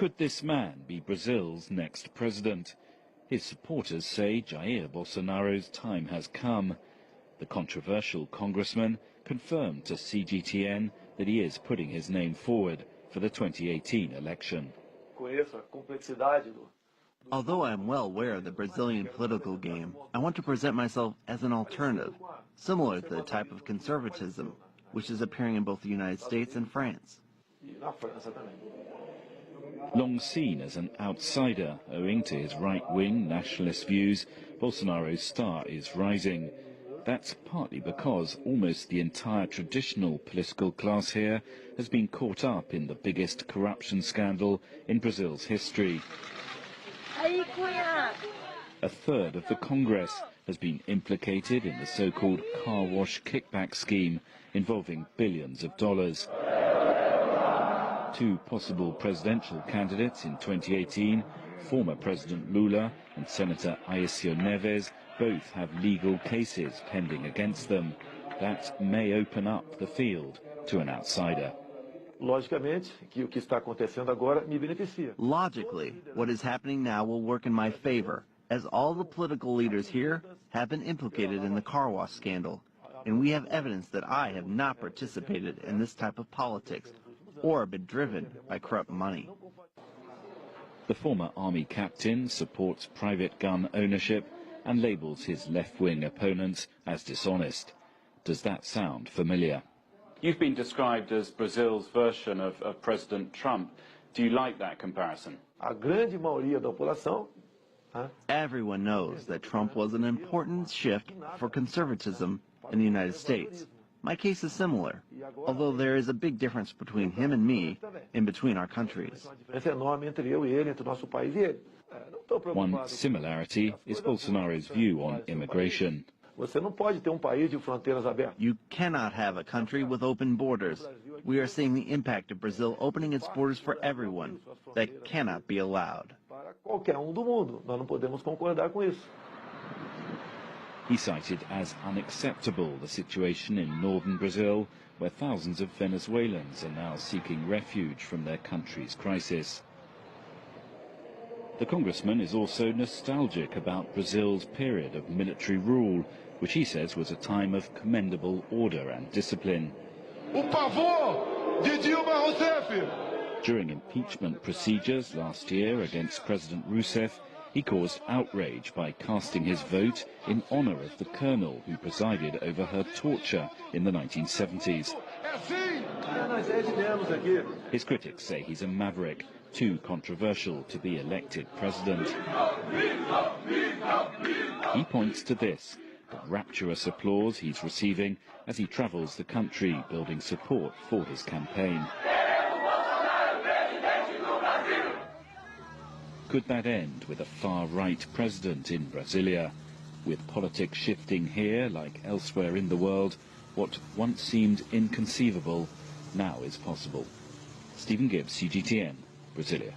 Could this man be Brazil's next president? His supporters say Jair Bolsonaro's time has come. The controversial congressman confirmed to CGTN that he is putting his name forward for the 2018 election. Although I am well aware of the Brazilian political game, I want to present myself as an alternative, similar to the type of conservatism which is appearing in both the United States and France. Long seen as an outsider owing to his right-wing nationalist views, Bolsonaro's star is rising. That's partly because almost the entire traditional political class here has been caught up in the biggest corruption scandal in Brazil's history. A third of the Congress has been implicated in the so-called car wash kickback scheme involving billions of dollars. Two possible presidential candidates in 2018, former President Lula and Senator Aécio Neves, both have legal cases pending against them. That may open up the field to an outsider. Logically, what is happening now will work in my favor, as all the political leaders here have been implicated in the car wash scandal, and we have evidence that I have not participated in this type of politics or been driven by corrupt money. The former army captain supports private gun ownership and labels his left-wing opponents as dishonest. Does that sound familiar? You've been described as Brazil's version of President Trump. Do you like that comparison? Everyone knows that Trump was an important shift for conservatism in the United States. My case is similar, although there is a big difference between him and me and between our countries. One similarity is Bolsonaro's view on immigration. You cannot have a country with open borders. We are seeing the impact of Brazil opening its borders for everyone. That cannot be allowed. He cited as unacceptable the situation in northern Brazil, where thousands of Venezuelans are now seeking refuge from their country's crisis. The congressman is also nostalgic about Brazil's period of military rule, which he says was a time of commendable order and discipline. During impeachment procedures last year against President Rousseff, he caused outrage by casting his vote in honor of the colonel who presided over her torture in the 1970s. His critics say he's a maverick, too controversial to be elected president. He points to this, the rapturous applause he's receiving as he travels the country building support for his campaign. Could that end with a far-right president in Brasilia? With politics shifting here, like elsewhere in the world, what once seemed inconceivable now is possible. Stephen Gibbs, CGTN, Brasilia.